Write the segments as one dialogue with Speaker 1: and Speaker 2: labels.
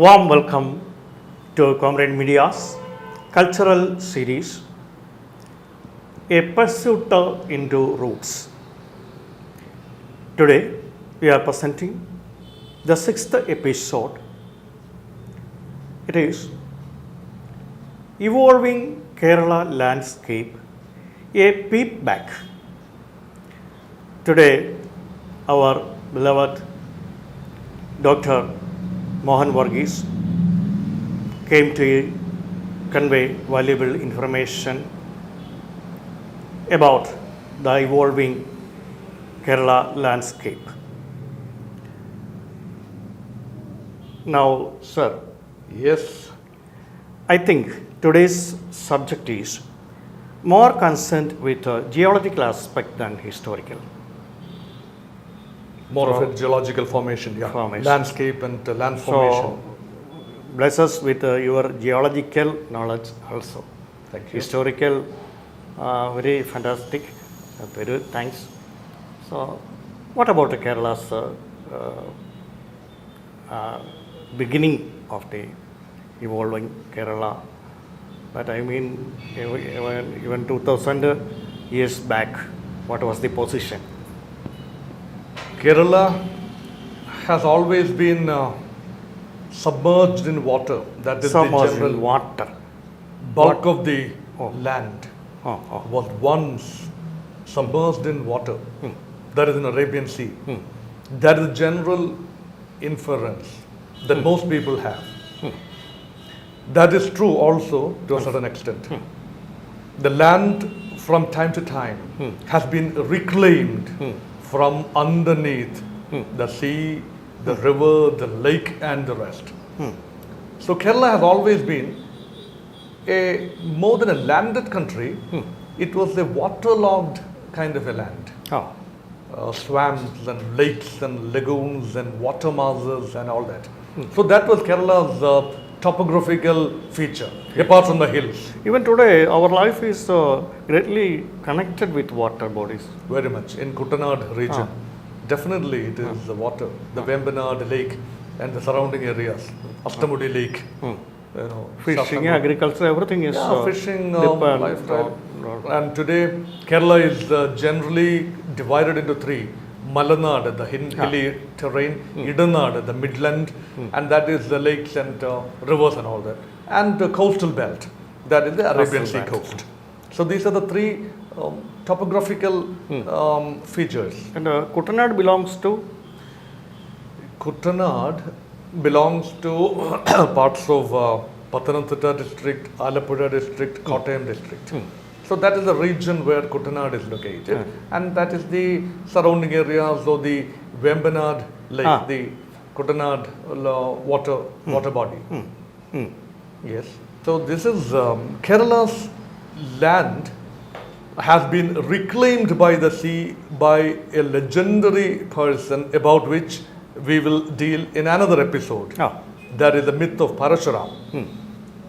Speaker 1: Warm welcome to Comrade Media's cultural series, A Pursuit into Roots. Today, we are presenting the sixth episode. It is Evolving Kerala Landscape, A Peep Back. Today, our beloved Dr. Mohan Varughese came to convey valuable information about the evolving Kerala landscape. Now, sir,
Speaker 2: Yes,
Speaker 1: I think today's subject is more concerned with a geological aspect than historical.
Speaker 2: more of a geological formation, yeah.
Speaker 1: Formation.
Speaker 2: Landscape and land formation.
Speaker 1: So, bless us with your geological knowledge also.
Speaker 2: Thank you.
Speaker 1: Historical, very fantastic. Very thanks. So, what about the Kerala's beginning of the evolving Kerala? But I mean, even 2000 years back, what was the position?
Speaker 2: Kerala has always been submerged in water. That is
Speaker 1: Submerged
Speaker 2: the general
Speaker 1: in water.
Speaker 2: bulk of the
Speaker 1: Oh.
Speaker 2: land
Speaker 1: Oh.
Speaker 2: was once submerged in water. That is in Arabian Sea. That is the general inference that most people have. That is true also to a certain extent. The land from time to time has been reclaimed from underneath the sea, the river, the lake and the rest. So Kerala has always been more than a landed country, it was a waterlogged kind of a land.
Speaker 1: Oh.
Speaker 2: Swamps and lakes and lagoons and water masses and all that. So that was Kerala's topographical feature, apart from the hills.
Speaker 1: Even today, our life is greatly connected with water bodies.
Speaker 2: Very much in Kuttanad region. Definitely it is the water, the Vembanad lake and the surrounding areas, Astamudi lake. You know,
Speaker 1: Fishing,
Speaker 2: Shashamudi.
Speaker 1: agriculture, everything is
Speaker 2: Fishing,
Speaker 1: dip and
Speaker 2: lifestyle.
Speaker 1: road.
Speaker 2: And today Kerala is generally divided into three. Malanad, the hilly terrain, Idanad, the midland, and that is the lakes and rivers and all that. And the coastal belt, that is the Arabian Sea
Speaker 1: Coastal belt.
Speaker 2: coast. So these are the three topographical features.
Speaker 1: And Kuttanad belongs to
Speaker 2: Kuttanad belongs to parts of Pathanamthitta district, Alappuzha district, Kottayam district. So that is the region where Kuttanad is located, and that is the surrounding areas of the Vembanad lake, the Kuttanad water body. Yes. So this is Kerala's land has been reclaimed by the sea by a legendary person about which we will deal in another episode. That is the myth of Parashuram.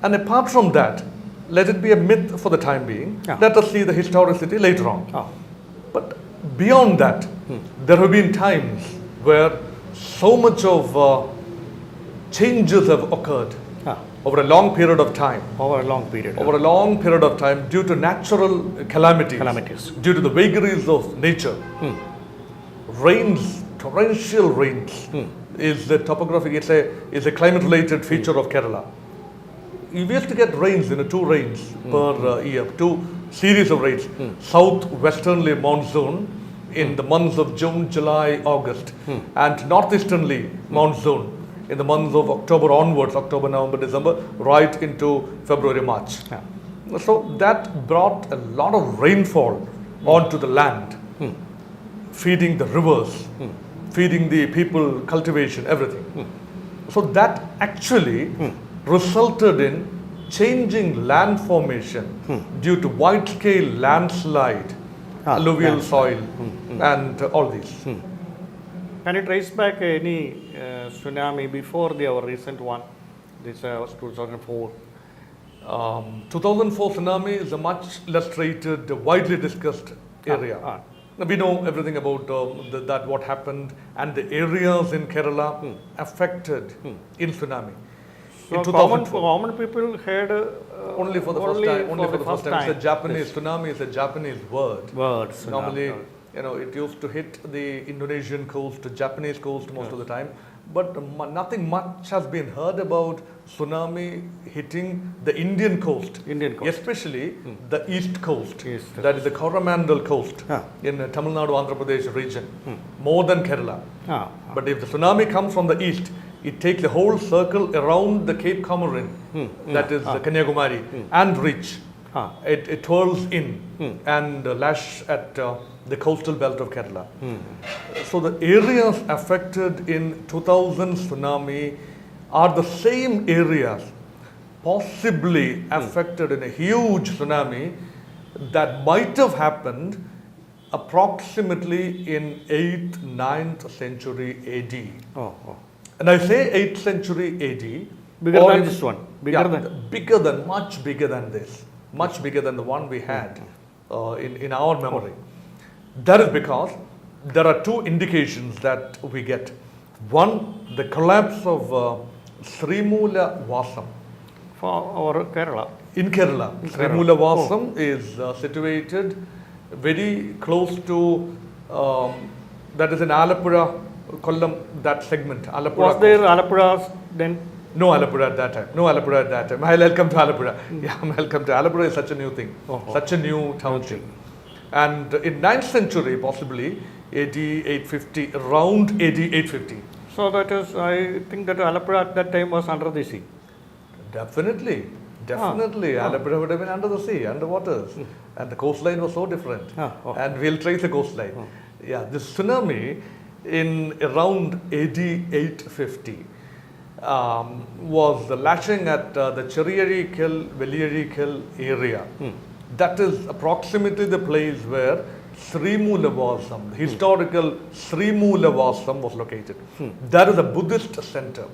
Speaker 2: And apart from that, let it be a myth for the time being. Let us see the historicity later on. But beyond that, there have been times where so much of changes have occurred over a long period of time.
Speaker 1: over a long period.
Speaker 2: Over a long period of time due to natural calamities. Due to the vagaries of nature. Rains, torrential rains is the topographic, it's a climate related feature of Kerala. We used to get rains, two rains per year, two series of rains. South-westerly monsoon in the months of June, July, August, and northeasterly monsoon in the months of October onwards, October, November, December, right into February, March. So that brought a lot of rainfall onto the land, feeding the rivers, feeding the people, cultivation, everything. So that actually resulted in changing land formation due to wide-scale landslide, alluvial soil, and all these.
Speaker 1: Can you trace back any tsunami before our recent one? This was 2004.
Speaker 2: 2004 tsunami is a much illustrated, widely discussed area. We know everything about that what happened and the areas in Kerala affected in tsunami.
Speaker 1: So
Speaker 2: in
Speaker 1: common
Speaker 2: 2004.
Speaker 1: people heard
Speaker 2: Only for the first time. Only for the first time. It's a Japanese tsunami is a Japanese word.
Speaker 1: Words.
Speaker 2: Normally, it used to hit the Indonesian coast, Japanese coast most of the time. But nothing much has been heard about tsunami hitting the Indian coast. Especially the east coast. That is the Coromandel coast in Tamil Nadu, Andhra Pradesh region. More than Kerala. But if the tsunami comes from the east, it takes the whole circle around the Cape Comorin, that is the Kanyakumari, and reach. It twirls in and lash at the coastal belt of Kerala. So the areas affected in 2000 tsunami are the same areas possibly affected in a huge tsunami that might have happened approximately in 8th, 9th century AD. And I say 8th century AD.
Speaker 1: Bigger than this one.
Speaker 2: Much bigger than this. Much bigger than the one we had in our memory. That is because there are two indications that we get. One, the collapse of Srimula Vasam.
Speaker 1: For our Kerala.
Speaker 2: In Kerala. Srimula Vasam is situated very close to, that is in Alappuzha, Kollam, that segment. Alappuzha
Speaker 1: Was there Alappuzha then?
Speaker 2: No Alappuzha at that time. No Alappuzha at that time. I'll come to Alappuzha. Yeah, I'll come to Alappuzha is such a new thing. Such a new township. And in 9th century, possibly, AD 850, around AD 850.
Speaker 1: So that is, I think that Alappuzha at that time was under the sea.
Speaker 2: Definitely. Alappuzha would have been under the sea, under waters. And the coastline was so different. And we'll trace the coastline. Yeah, this tsunami in around AD 850 was lashing at the Cheriyarikal, Veliyarikal area. That is approximately the place where Srimula Vasam, the historical Srimula Vasam was located. That is a Buddhist center.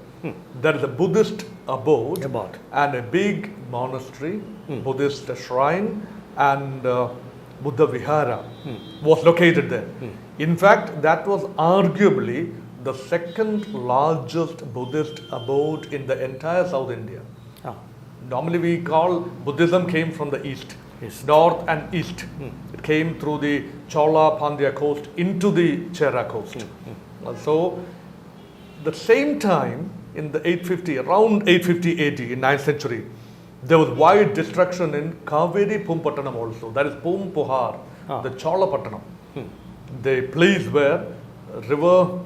Speaker 2: That is a Buddhist abode and a big monastery, Buddhist shrine and Buddha Vihara was located there. In fact, that was arguably the second largest Buddhist abode in the entire South India. Normally we call Buddhism came from the east. North and east. It came through the Chola Pandya coast into the Chera coast. So, the same time in the 850, around 850 AD in 9th century, there was wide destruction in Kaveri Pumpattanam also. That is Pumpuhar, the Chola Pattanam. The place where river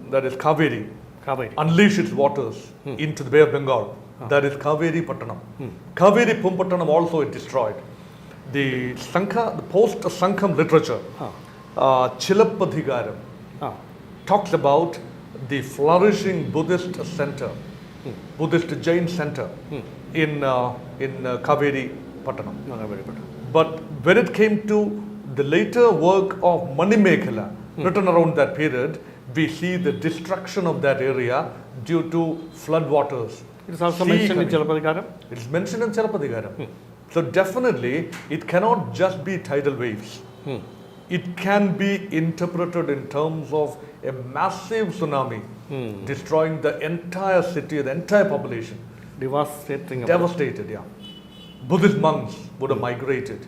Speaker 2: that is Kaveri unleashed its waters into the Bay of Bengal. That is Kaveri Pattanam. Kaveri Pumpattanam also it destroyed. The post-Sankham literature, Chilappadhigaram, talks about the flourishing Buddhist center, Buddhist Jain center in Kaveri Pattanam. But when it came to the later work of Manimekhala, written around that period, we see the destruction of that area due to flood waters.
Speaker 1: It is also mentioned in Chilappadhigaram?
Speaker 2: It is mentioned in Chilappadhigaram. So definitely, it cannot just be tidal waves. It can be interpreted in terms of a massive tsunami destroying the entire city, the entire population. Devastated, yeah. Buddhist monks would have migrated.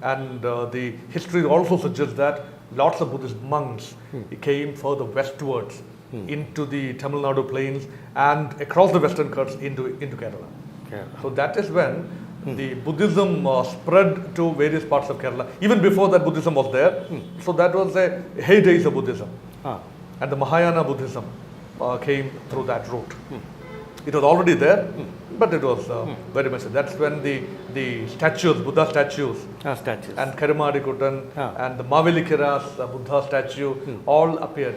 Speaker 2: And the history also suggests that lots of Buddhist monks came further westwards into the Tamil Nadu plains and across the western Ghats into Kerala. So that is when the Buddhism spread to various parts of Kerala. Even before that, Buddhism was there. So that was a heydays of Buddhism. And the Mahayana Buddhism came through that route. It was already there, but it was very much. That's when the statues, Buddha statues, and Karumadikuttan and the Mavelikira's Buddha statue all appeared.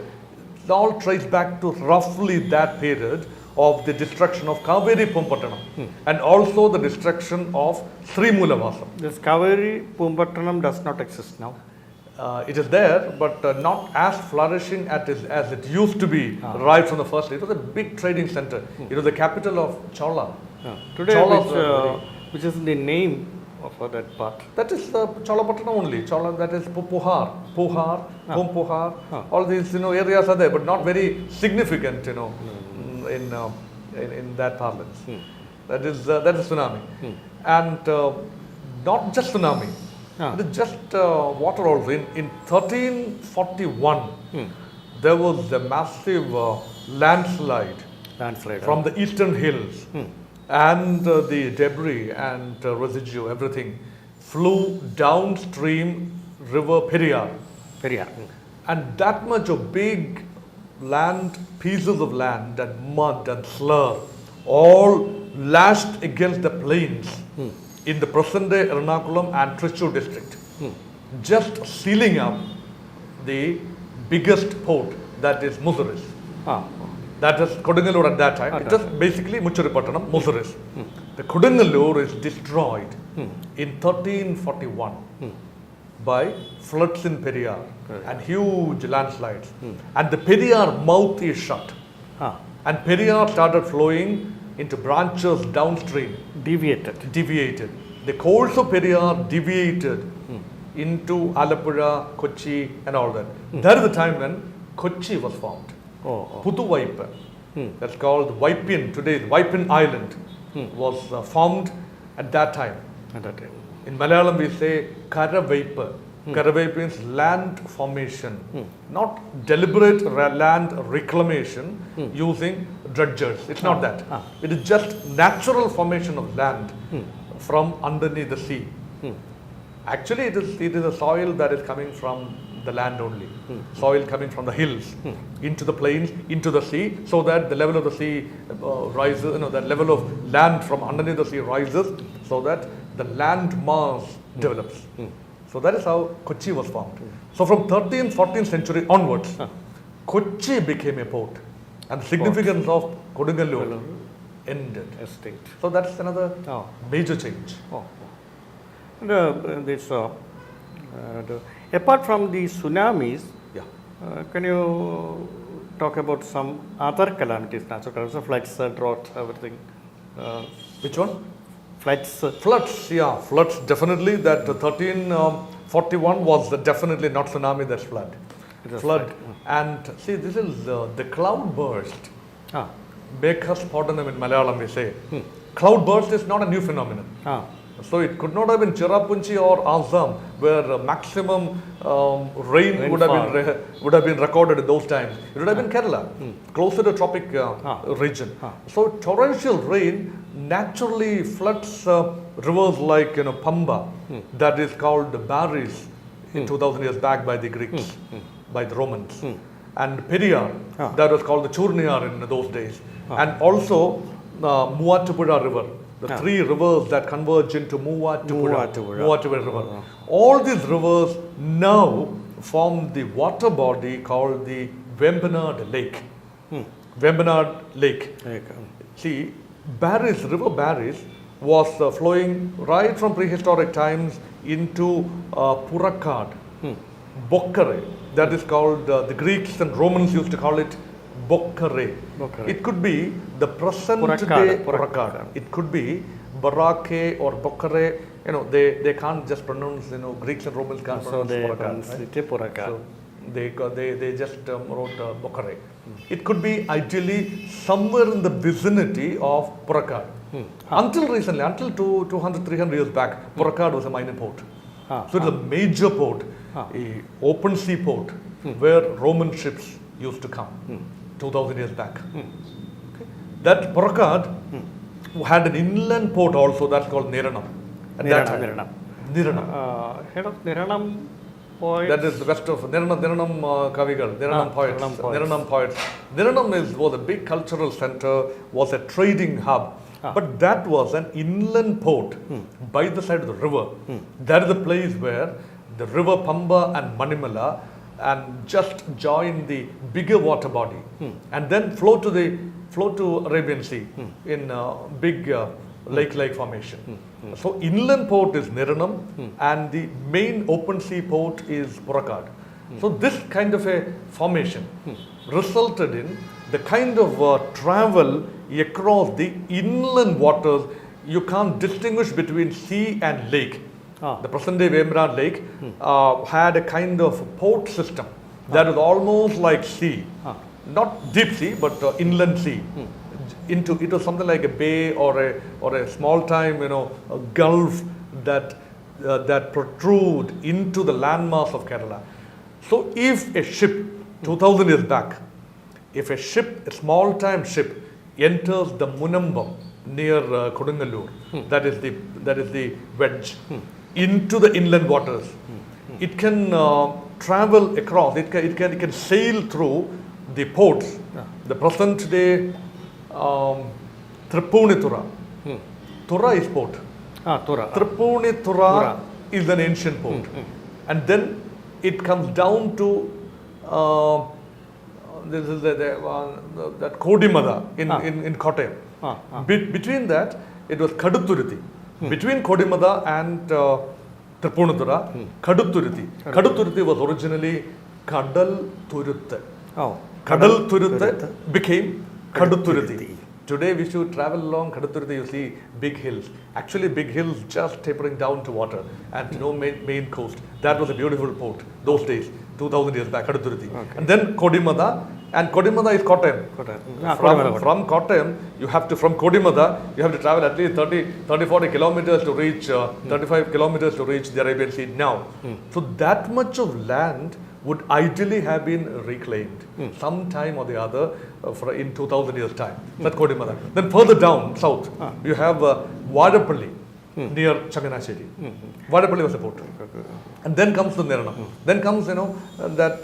Speaker 2: It all traced back to roughly that period of the destruction of Kaveri Pumpattanam and also the destruction of Srimula Vasam.
Speaker 1: This Kaveri Pumpattanam does not exist now.
Speaker 2: It is there, but not as flourishing as it used to be right from the first day. It was a big trading center. It was the capital of Chola.
Speaker 1: Today, which is the name for that part?
Speaker 2: That is Cholapattanam only. Chola, that is Puhar, Pumpuhar. All these areas are there, but not very significant. In in that parlance. That is tsunami. And not just tsunami, it is just water also. In 1341, there was a massive landslide from the eastern hills, and the debris and residue, everything flew downstream river Periyar. And that much of big land, pieces of land and mud and slur, all lashed against the plains in the present day Ernakulam and Thrissur district, just sealing up the biggest port, that is Muziris. That is Kodungalur at that time. It was basically Muchuripattanam, Muziris. The Kodungalur is destroyed in 1341 by floods in Periyar and huge landslides. And the Periyar mouth is shut. And Periyar started flowing into branches downstream. Deviated. The course of Periyar deviated into Alappuzha, Kochi and all that. That is the time when Kochi was formed. Puduvaipa, that's called Vaipin, today Vaipin Island, was formed at that time. In Malayalam we say Karavaipa. Karavaipa means land formation, not deliberate land reclamation using dredgers. It's not that. It is just natural formation of land from underneath the sea. Actually, it is a soil that is coming from the land only. Soil coming from the hills into the plains, into the sea, so that the level of the sea rises, the level of land from underneath the sea rises, so that the land mass develops. So that is how Kochi was formed. So from 13th, 14th century onwards, Kochi became a port, and the significance of Kodungalur ended. So that's another major change.
Speaker 1: Apart from the tsunamis, can you talk about some other calamities, natural calamities, floods, drought, everything?
Speaker 2: Which one?
Speaker 1: Floods.
Speaker 2: Floods definitely. That 1341 was definitely not tsunami, that's flood. Flood. And see, this is the cloud burst. Mekhaspodanam in Malayalam we say. Cloud burst is not a new phenomenon. So it could not have been Cherrapunchi or Assam, where maximum rain would have been recorded at those times. It would have been Kerala, closer to tropic region. So torrential rain naturally floods rivers like Pamba, that is called Baris in 2000 years back by the Greeks, by the Romans, and Periyar, that was called the Churniyar in those days, and also Muvattupuzha river. The three rivers that converge into Muvattupuzha river. All these rivers now form the water body called the Vembanad Lake. Vembanad Lake. See, river Baris was flowing right from prehistoric times into Purakkad, Bokkare. That is called, the Greeks and Romans used to call it Bokkare. It could be the present day Purakkad. It could be Barake or Bokkare. They can't just pronounce, Greeks and Romans can't pronounce Purakkad. So they just wrote Bokkare. It could be ideally somewhere in the vicinity of Purakkad. Until recently, until 200, 300 years back, Purakkad was a minor port. So it's a major port, a open sea port, where Roman ships used to come 2000 years back. That Purakkad had an inland port also, that's called Niranam. Niranam.
Speaker 1: Head of Niranam poets.
Speaker 2: That is the west of Niranam Kavigal, Niranam poets. Niranam poets. Niranam was a big cultural center, was a trading hub. But that was an inland port by the side of the river. That is the place where the river Pamba and Manimala and just join the bigger water body and then flow to Arabian Sea in big lake-like formation. So inland port is Niranam and the main open sea port is Purakkad. So this kind of a formation resulted in the kind of travel across the inland waters. You can't distinguish between sea and lake. The present day Vembanad Lake had a kind of port system that was almost like sea, not deep sea but inland sea, into, it was something like a bay or a small time, a gulf that protrude into the landmass of Kerala. So if a ship, 2000 years back, if a small time ship enters the Munambam near Kodungalur, that is the wedge, into the inland waters, it can travel across, it can sail through the ports. The present day Tripunitura. Tura is port. Tripunitura is an ancient port. And then it comes down to this is that Kodimada in Kottayam. Between that, it was Kaduthuruthi. Between Kodimada and Tripunitura, Kaduthuruthi. Kaduthuruthi was originally Kadal Thuruthu. Kadal Thuruthu became Kaduthuruthi. Today, we should travel along Kaduthuruthi, you see big hills. Actually, big hills just tapering down to water and no main coast. That was a beautiful port those days, 2000 years back, Kaduthuruthi. And then Kodimada, and Kodimada is Kottayam. From Kottayam, from Kodimada, you have to travel at least 40 kilometers to reach, 35 kilometers to reach the Arabian Sea now. So that much of land would ideally have been reclaimed sometime or the other in 2000 years time. That's Kodimada. Then further down south, you have Vadapalli near Changanasheri. Vadapalli was a port. And then comes the Nirana. Then comes, that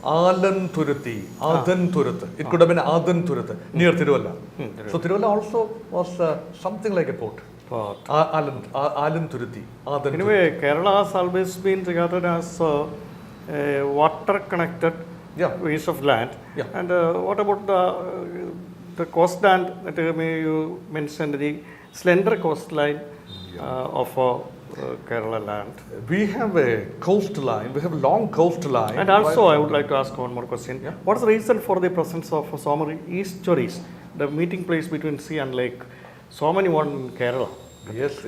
Speaker 2: Alan Thuruthi, Adan Thuruth. It could have been Adan Thuruth near Tiruvalla. So Tiruvalla also was something like a port. Alan Thuruthi.
Speaker 1: Anyway, Kerala has always been regarded as water connected piece of land. And what about the coastline that you mentioned, the slender coastline of Kerala land?
Speaker 2: We have a coastline, we have a long coastline.
Speaker 1: And also I would like to ask one more question. What is the reason for the presence of so many estuaries, the meeting place between sea and lake, so many one in Kerala?
Speaker 2: Yes.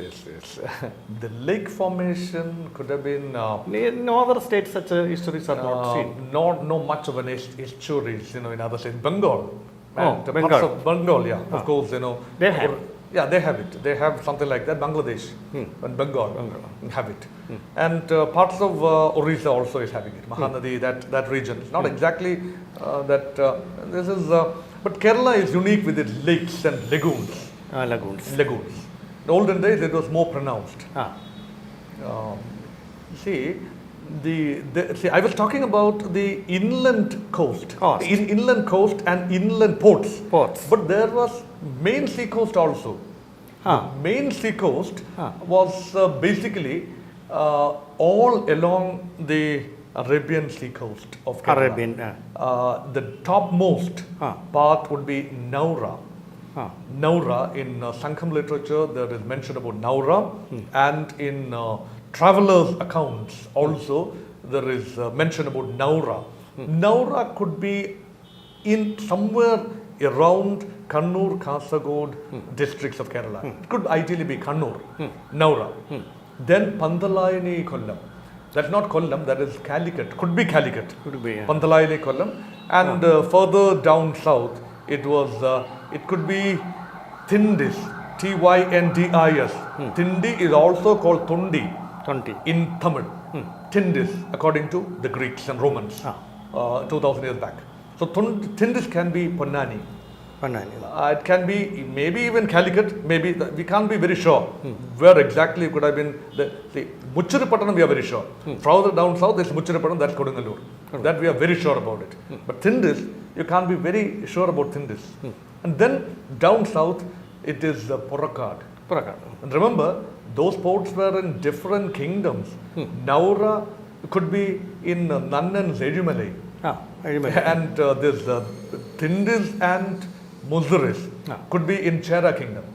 Speaker 2: The lake formation could have been...
Speaker 1: no other states such estuaries are not seen.
Speaker 2: Not much of an estuaries, in other states. Bengal. And
Speaker 1: Bengal.
Speaker 2: Parts of Bengal, of course,
Speaker 1: They have.
Speaker 2: Yeah, they have it. They have something like that. Bangladesh and Bengal have it. And parts of Orissa also is having it. Mahanadi, that region. It's not exactly that. This is... but Kerala is unique with its lakes and lagoons.
Speaker 1: Lagoons.
Speaker 2: In olden days, it was more pronounced. See, I was talking about the inland coast. Inland coast and inland ports. But there was main sea coast also. Main sea coast was basically all along the Arabian Sea coast of Kerala. The topmost part would be Naura. Naura, in Sankham literature, there is mention about Naura, and in travelers' accounts also, there is mention about Naura. Naura could be in somewhere around Kannur, Kasaragod districts of Kerala. It could ideally be Kannur, Naura. Then Pandalayani Kollam. That's not Kollam, that is Calicut. Could be Calicut. Pandalayani Kollam. And further down south, it could be Tindis, Tyndis. Tindi is also called Tundi in Tamil. Tindis, according to the Greeks and Romans, 2000 years back. So Tindis can be Ponnani. It can be maybe even Calicut, maybe, we can't be very sure where exactly it could have been. The Muchiripattanam, we are very sure. Further down south, there's Muchiripattanam, that's Kodungalur. That we are very sure about it. But Tindis, you can't be very sure about Tindis. And then down south, it is Porakad. And remember, those ports were in different kingdoms. Naura could be in Nannan Zedumalai. And this Tindis and Muziris could be in Chera kingdom.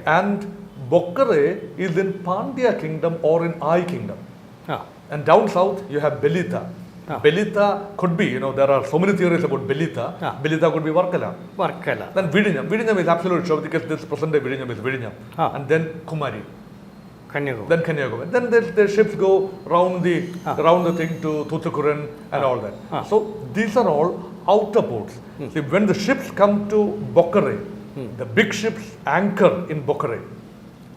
Speaker 2: And Bokkare is in Pandya kingdom or in Ai kingdom. And down south, you have Belita. Belita could be, there are so many theories about Belita. Belita could be Varkala. Then Vidinyam. Vidinyam is absolutely sure because this present day Vidinyam is Vidinyam. And then Kumari. Then Kanyakumari. Then the ships go round the thing to Thuthukuran and all that. So these are all outer ports. See, when the ships come to Bokkare, The big ships anchor in Bokhare,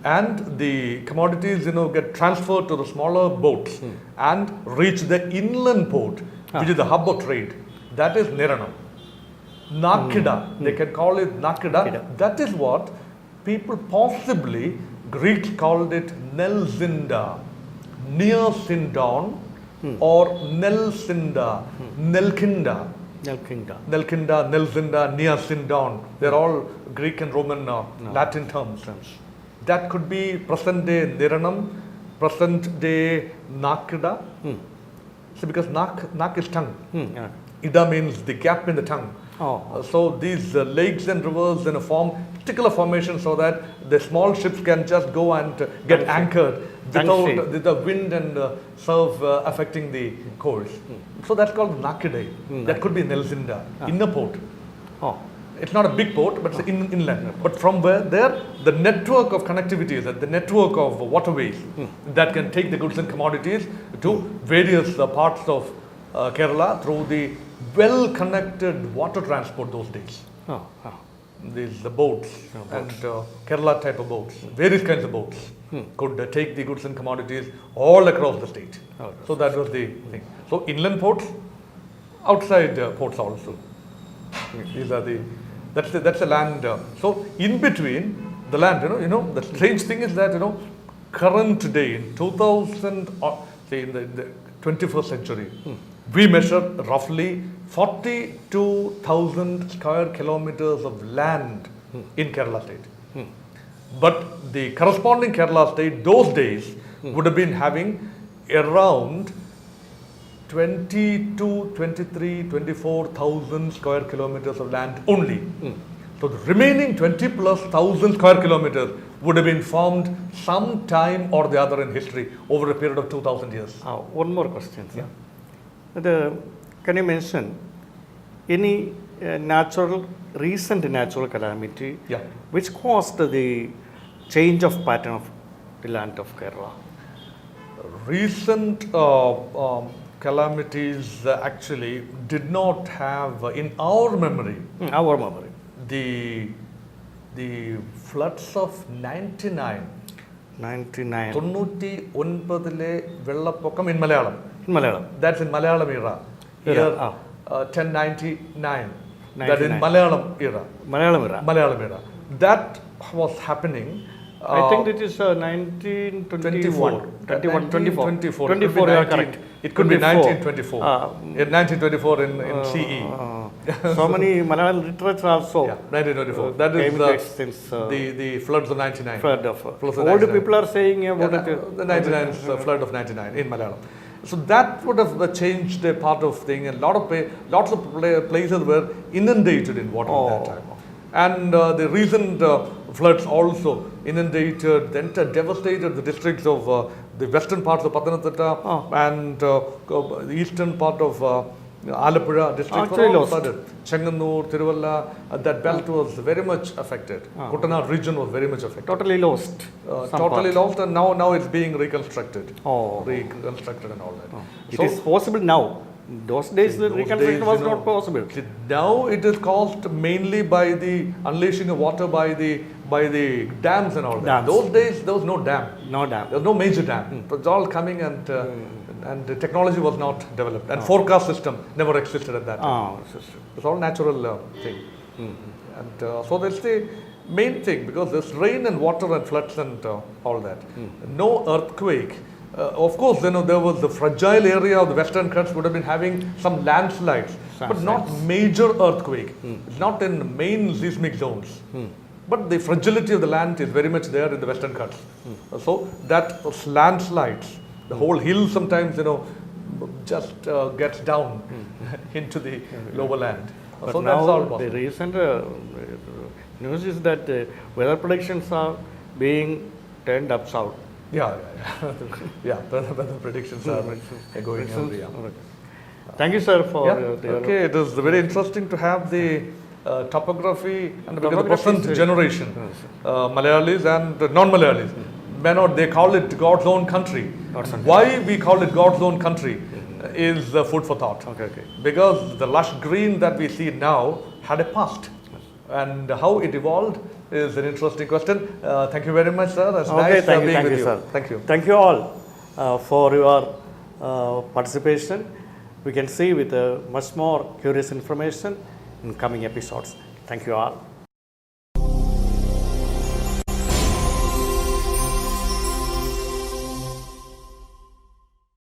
Speaker 2: and the commodities, get transferred to the smaller boats and reach the inland port, which is the hub of trade. That is Niranam. Nakida, they can call it Nakida. That is what people possibly, Greeks called it Nelsinda, near Sindon, or Nelsinda, Nelkinda. Nelkinda, Nelsinda, near Sindon. They're all Greek and Roman Latin terms. That could be present day Niranam, present day Nakida. So because Nak is tongue. Ida means the gap in the tongue. So these lakes and rivers form particular formation so that the small ships can just go and get anchored without the wind and surf affecting the course. So that's called Nakide. That could be Nelsinda, inner port. It's not a big port, but it's inland. But from where there, the network of connectivity, the network of waterways that can take the goods and commodities to various parts of Kerala through the well-connected water transport those days. These boats and Kerala type of boats, various kinds of boats could take the goods and commodities all across the state. So that was the thing. So inland ports, outside ports also. These are that's the land. So in between the land, the strange thing is that current day in 2000, say in the 21st century, we measure roughly 42,000 square kilometers of land in Kerala state. But the corresponding Kerala state those days would have been having around 22, 23, 24,000 square kilometers of land only. So the remaining 20 plus thousand square kilometers would have been formed some time or the other in history over a period of 2,000 years.
Speaker 1: One more question, sir. Can you mention any recent natural calamity which caused the change of pattern of the land of Kerala?
Speaker 2: Recent calamities actually did not have in our memory. The floods of 99. 99 വെള്ളപ്പൊക്കം in Malayalam. That's in Malayalam era. Year 1099. That is Malayalam era. That was happening.
Speaker 1: I think it is 1924. 24, you are correct.
Speaker 2: It could be 1924. 1924 in CE.
Speaker 1: So many Malayalam literature also.
Speaker 2: 1924. That is the floods of 99.
Speaker 1: Old people are saying about
Speaker 2: the 99 flood of 99 in Malayalam. So that would have changed a part of thing, and lots of places were inundated in water at that time. And the recent floods also inundated, then devastated the districts of the western parts of Pathanamthitta and the eastern part of Alappuzha district. Chenganur, Tiruvalla, that belt was very much affected. Kuttanad region was very much affected.
Speaker 1: Totally lost.
Speaker 2: Totally lost, and now it's being reconstructed. Reconstructed and all that.
Speaker 1: It is possible now. Those days the reconstruction was not possible.
Speaker 2: Now it is caused mainly by the unleashing of water by the dams and all that. Those days there was no dam. There was no major dam. It was all coming, and the technology was not developed, and forecast system never existed at that time. It's all natural thing. And so that's the main thing, because there's rain and water and floods and all that. No earthquake. Of course, there was the fragile area of the Western Ghats would have been having some landslides, but not major earthquake. It's not in main seismic zones. But the fragility of the land is very much there in the Western Ghats. So that landslides, the whole hill sometimes, just gets down into the lower land.
Speaker 1: But
Speaker 2: so
Speaker 1: now
Speaker 2: that's all possible.
Speaker 1: The recent news is that weather predictions are being turned up south.
Speaker 2: Yeah, weather predictions are going every year.
Speaker 1: Thank you, sir, for
Speaker 2: okay, it is very interesting to have the topography and the present generation, Malayalis and non-Malayalis. They call it God's own country. Why we call it God's own country is food for thought. Because the lush green that we see now had a past. and how it evolved is an interesting question. Thank you very much, sir. That's
Speaker 1: Okay,
Speaker 2: nice
Speaker 1: thank you,
Speaker 2: being
Speaker 1: thank
Speaker 2: with
Speaker 1: you, sir.
Speaker 2: Thank you.
Speaker 1: Thank you all for your participation. We can see with much more curious information in coming episodes. Thank you all.